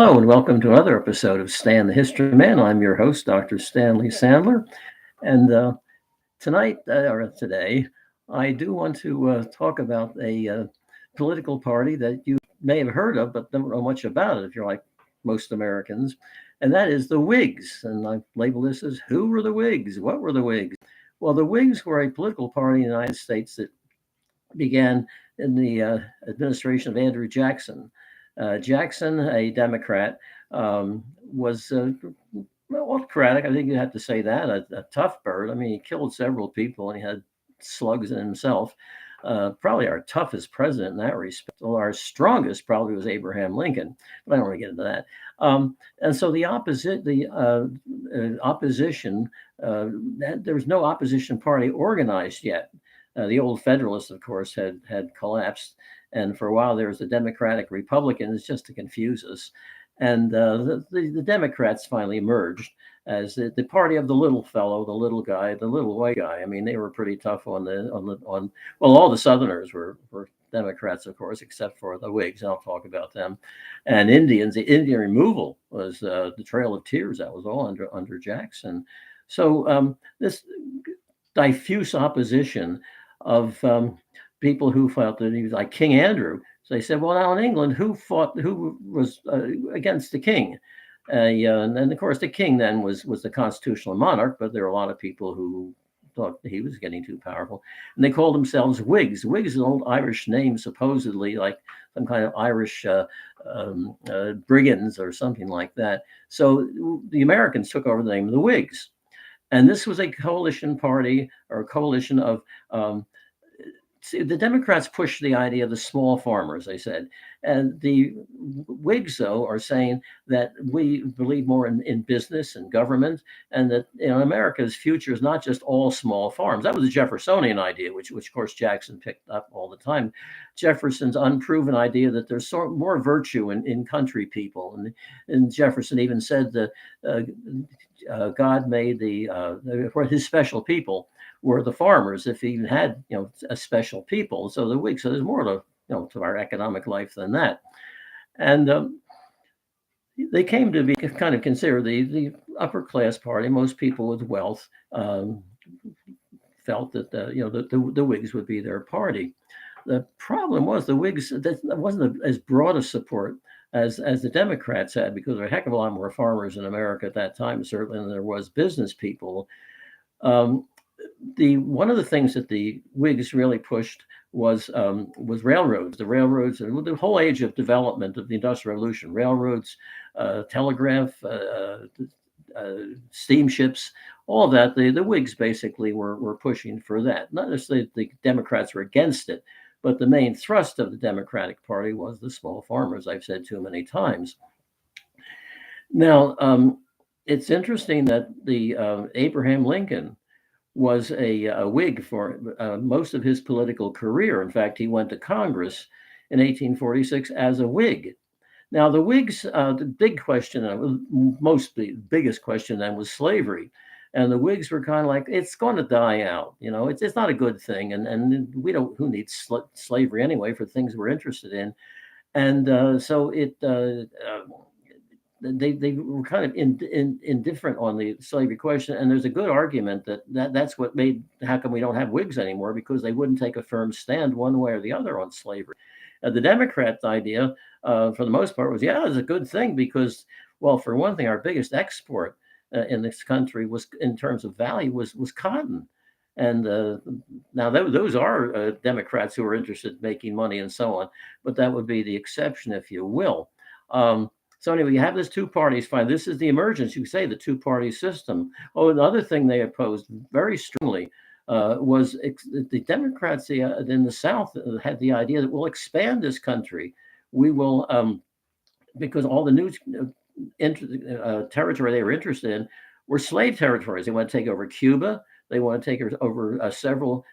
Hello, and welcome to another episode of Stan the History Man. I'm your host, Dr. Stanley Sandler. And tonight, or today, I do want to talk about a political party that you may have heard of, but don't know much about it if you're like most Americans. And that is the Whigs. And I label this as who were the Whigs? What were the Whigs? Well, the Whigs were a political party in the United States that began in the administration of Andrew Jackson. Jackson, a Democrat, was autocratic. I think you have to say that a tough bird. I mean, he killed several people and he had slugs in himself. Probably our toughest president in that respect. Well, our strongest probably was Abraham Lincoln, but I don't want to get into that. And so the opposition, there was no opposition party organized yet. The old Federalists, of course, had collapsed, and for a while there was the Democratic Republicans just to confuse us, and the Democrats finally emerged as the party of the little fellow, the little guy, the little white guy. I mean, they were pretty tough on well, all the Southerners were Democrats, of course, except for the Whigs. I'll talk about them, and Indians. The Indian removal was the Trail of Tears. That was all under Jackson. So this diffuse opposition of people who felt that he was like King Andrew. So they said, well, now in England, who was against the king? And of course, the king then was the constitutional monarch, but there were a lot of people who thought he was getting too powerful. And they called themselves Whigs. Whigs is an old Irish name, supposedly, like some kind of Irish brigands or something like that. So the Americans took over the name of the Whigs. And this was a coalition party or a coalition of the Democrats pushed the idea of the small farmers, they said. And the Whigs, though, are saying that we believe more in business and government, and that America's future is not just all small farms. That was a Jeffersonian idea, which of course Jackson picked up all the time. Jefferson's unproven idea that there's more virtue in country people. And Jefferson even said that God made for his special people were the farmers, if he even had a special people. So the Whigs, so there's more to our economic life than that. And they came to be kind of considered the upper class party. Most people with wealth felt that the Whigs would be their party. The problem was the Whigs, that wasn't as broad a support as the Democrats had, because there were a heck of a lot more farmers in America at that time, certainly, than there was business people. One of the things that the Whigs really pushed was railroads. The railroads, the whole age of development of the Industrial Revolution, railroads, telegraph, steamships, all of that. The Whigs basically were pushing for that. Not necessarily the Democrats were against it, but the main thrust of the Democratic Party was the small farmers. I've said too many times. Now, it's interesting that the Abraham Lincoln was a Whig for most of his political career. In fact, he went to Congress in 1846 as a Whig. Now, the Whigs, the big question, the biggest question then was slavery. And the Whigs were kind of like, it's going to die out. It's not a good thing. And we don't, who needs slavery anyway for things we're interested in? And so they were kind of indifferent on the slavery question. And there's a good argument that's what made, how come we don't have Whigs anymore? Because they wouldn't take a firm stand one way or the other on slavery. The Democrat idea, for the most part, was, it's a good thing because, well, for one thing, our biggest export in this country was, in terms of value, was cotton. And now those are Democrats who are interested in making money and so on, but that would be the exception, if you will. So anyway, you have this two parties. Fine. This is the emergence, you say, the two-party system. Oh, another thing they opposed very strongly was the Democrats in the South had the idea that we'll expand this country. We will, because all the new territory they were interested in were slave territories. They want to take over Cuba. They want to take over several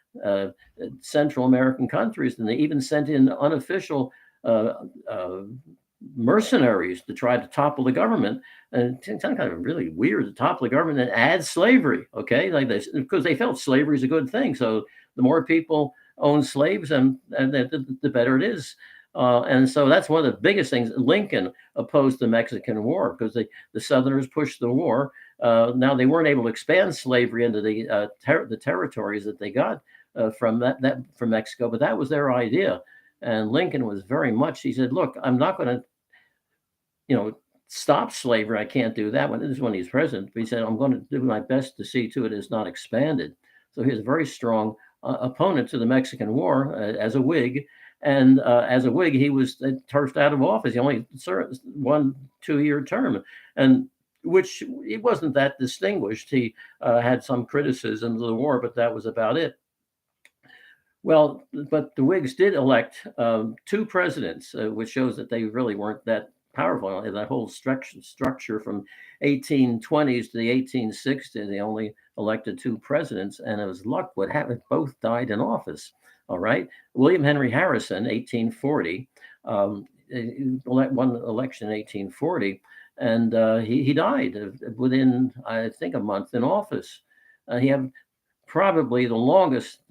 Central American countries. And they even sent in unofficial mercenaries to try to topple the government. And it's kind of really weird to topple the government and add slavery, okay? Like this, because they felt slavery is a good thing. So the more people own slaves, and the better it is. And so that's one of the biggest things. Lincoln opposed the Mexican War because the Southerners pushed the war. Now they weren't able to expand slavery into the territories that they got from from Mexico, but that was their idea. And Lincoln was very much. He said, "Look, I'm not going to, stop slavery. I can't do that." This is when he's president. But he said, "I'm going to do my best to see to it is not expanded." So he was a very strong opponent to the Mexican War as a Whig. And as a Whig, he was turfed out of office. He only served 1 2-year term, and which he wasn't that distinguished. He had some criticism of the war, but that was about it. Well, but the Whigs did elect 2 presidents, which shows that they really weren't that powerful. That whole structure from 1820s to the 1860s, they only elected 2 presidents, and it was luck what happened. Both died in office. All right. William Henry Harrison, 1840, won election in 1840, and he died within, I think, a month in office. He had probably the longest,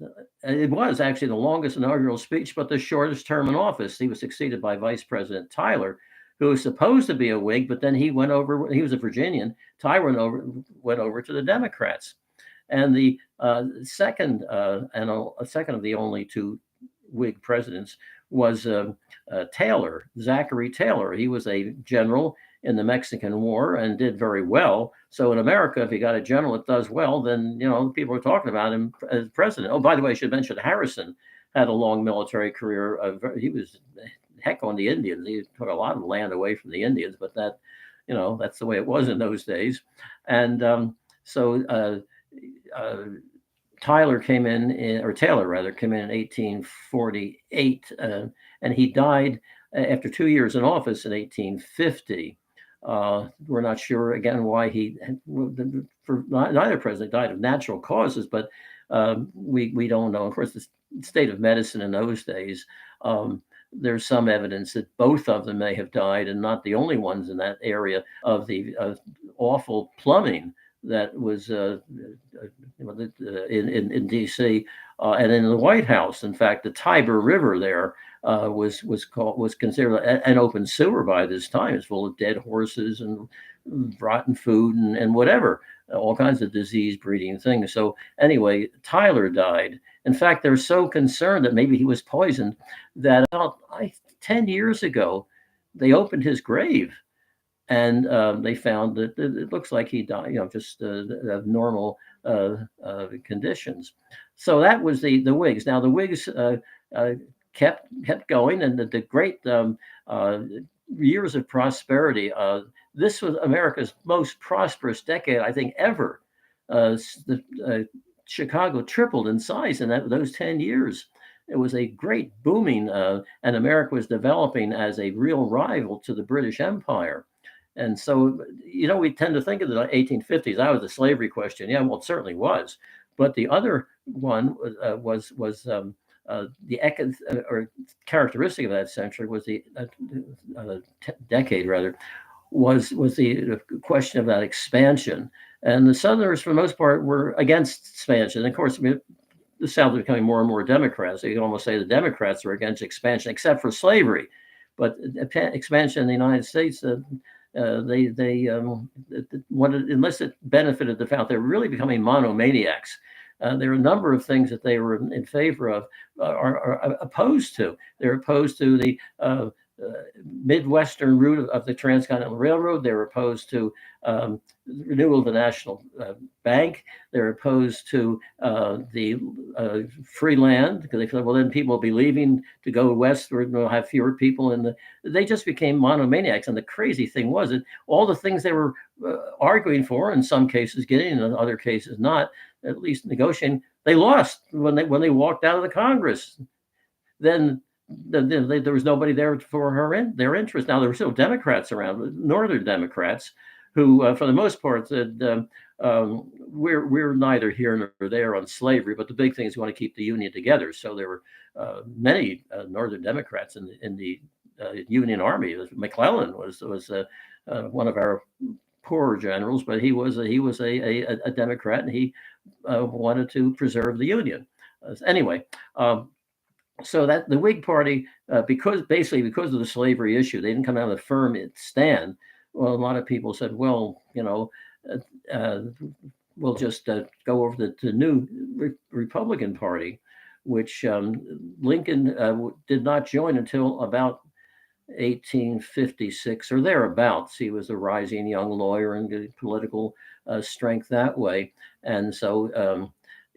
it was actually the longest inaugural speech, but the shortest term in office. He was succeeded by Vice President Tyler, who was supposed to be a Whig, but then he went over, he was a Virginian. Tyler went over to the Democrats. And the second of the only 2 Whig presidents was Taylor, Zachary Taylor. He was a general in the Mexican War and did very well. So in America, if you got a general that does well, then people are talking about him as president. Oh, by the way, I should mention Harrison had a long military career. He was heck on the Indians. He took a lot of land away from the Indians, but that's the way it was in those days. And so Taylor came in 1848, and he died after 2 years in office in 1850. We're not sure again why neither president died of natural causes, but we don't know. Of course, the state of medicine in those days, there's some evidence that both of them may have died, and not the only ones in that area of the awful plumbing that was in D.C. And in the White House. In fact, the Tiber River there was considered an open sewer by this time. It's full of dead horses and rotten food and whatever, all kinds of disease-breeding things. So anyway, Tyler died. In fact, they're so concerned that maybe he was poisoned that about 10 years ago, they opened his grave. And they found that it looks like he died, just of normal conditions. So that was the Whigs. Now the Whigs kept going, and the great years of prosperity. This was America's most prosperous decade, I think, ever. Chicago tripled in size in those 10 years. It was a great booming, and America was developing as a real rival to the British Empire. And so, we tend to think of the 1850s. That was the slavery question. Yeah, well, it certainly was. But the other one was or characteristic of that century was the decade rather was the question about expansion. And the Southerners, for the most part, were against expansion. And of course, the South was becoming more and more Democrats. So you can almost say the Democrats were against expansion, except for slavery. But expansion in the United States. They wanted, unless it benefited the South, they were really becoming monomaniacs. There are a number of things that they were in favor of, are opposed to. They're opposed to the Midwestern route of the Transcontinental Railroad. They're opposed to renewal of the National Bank. They're opposed to the free land, because they feel, well, then people will be leaving to go westward, and we'll have fewer people. And they just became monomaniacs. And the crazy thing was that all the things they were arguing for, in some cases getting, in other cases not, at least negotiating, they lost when they walked out of the Congress. Then there was nobody there for their interest. Now, there were still Democrats around, Northern Democrats, who, for the most part, said, we're neither here nor there on slavery, but the big thing is we want to keep the Union together. So there were many Northern Democrats in the Union Army. McClellan was one of our poorer generals, but he was a Democrat, and he wanted to preserve the Union. Anyway. So that the Whig Party, because of the slavery issue, they didn't come out with a firm stand. Well, a lot of people said, well, uh, uh, we'll just go over to the new Republican Party, which Lincoln did not join until about 1856 or thereabouts. He was a rising young lawyer and good political strength that way. And so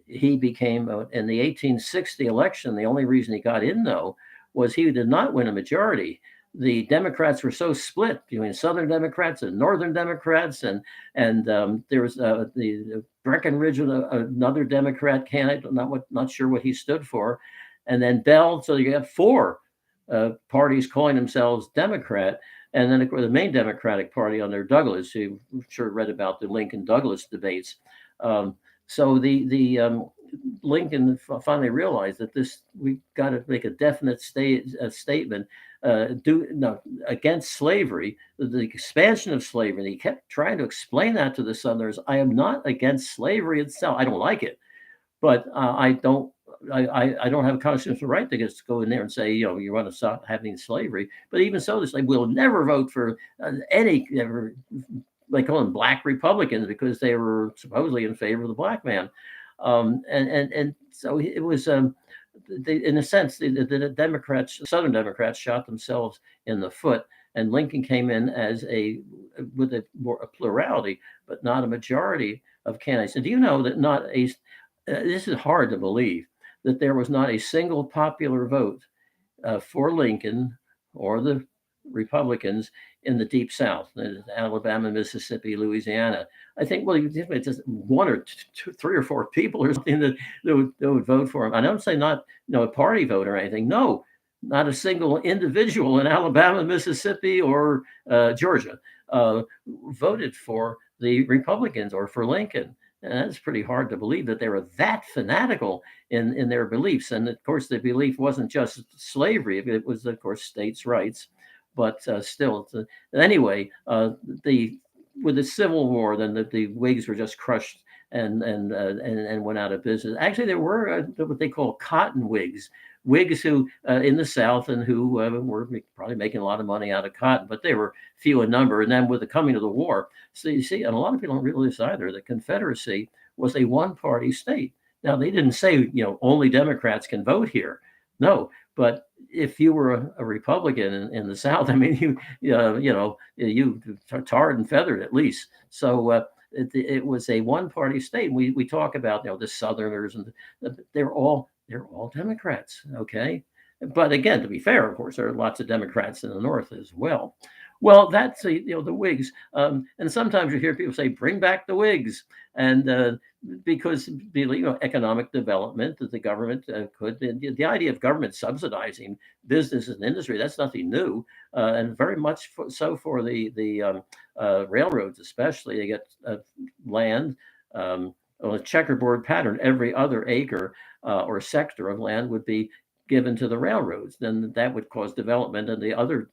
he became, in the 1860 election, the only reason he got in, though, was he did not win a majority. The Democrats were so split between Southern Democrats and Northern Democrats, and there was the Breckinridge, another Democrat candidate, not sure what he stood for, and then Bell. So you have four parties calling themselves Democrat. And then, of course, the main Democratic Party under Douglas, who I'm sure read about the Lincoln Douglas debates. So the Lincoln finally realized that we got to make a definite statement against slavery, the expansion of slavery. And he kept trying to explain that to the Southerners. I am not against slavery itself. I don't like it, but I don't have a constitutional right to just go in there and say, you want to stop having slavery. But even so, this we'll never vote for any. They call them black Republicans because they were supposedly in favor of the black man, and so it was. In a sense, the Democrats, Southern Democrats, shot themselves in the foot, and Lincoln came in with a plurality, but not a majority of candidates. And do you know that this is hard to believe, that there was not a single popular vote for Lincoln or the Republicans in the Deep South, Alabama, Mississippi, Louisiana. I think, well, it's just one or two, three or four people or something that would vote for him. I don't say not a party vote or anything. No, not a single individual in Alabama, Mississippi, or Georgia voted for the Republicans or for Lincoln. And that's pretty hard to believe that they were that fanatical in their beliefs. And of course, the belief wasn't just slavery; it was, of course, states' rights. But still, anyway, with the Civil War, then the Whigs were just crushed and went out of business. Actually, there were what they call cotton Whigs who in the South and who were probably making a lot of money out of cotton, but they were few in number. And then with the coming of the war, so you see, and a lot of people don't realize either, the Confederacy was a one-party state. Now they didn't say only Democrats can vote here. No, but if you were a Republican in the South, I mean, you tarred and feathered at least. So it was a one-party state. And we talk about the Southerners, and they're all Democrats. Okay, but again, to be fair, of course, there are lots of Democrats in the North as well. Well, that's the Whigs, and sometimes you hear people say, "Bring back the Whigs," and because economic development that the government could. The idea of government subsidizing business and industry, that's nothing new, and very much so for the railroads, especially. They get land on a checkerboard pattern. Every other acre or sector of land would be given to the railroads. Then that would cause development, and the other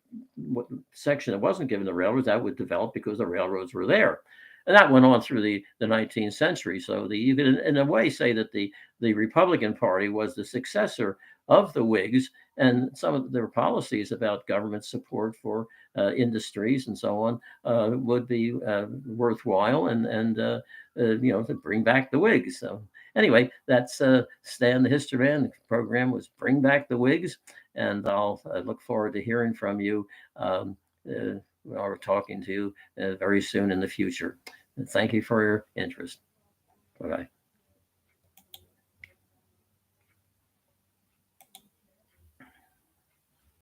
section that wasn't given to railroads, that would develop because the railroads were there. And that went on through the 19th century. So you could, in a way, say that the Republican Party was the successor of the Whigs, and some of their policies about government support for industries and so on would be worthwhile, and to bring back the Whigs. So anyway, that's Stan the History Man. The program was Bring Back the Whigs, and I'll look forward to hearing from you or talking to you very soon in the future. Thank you for your interest. Bye-bye.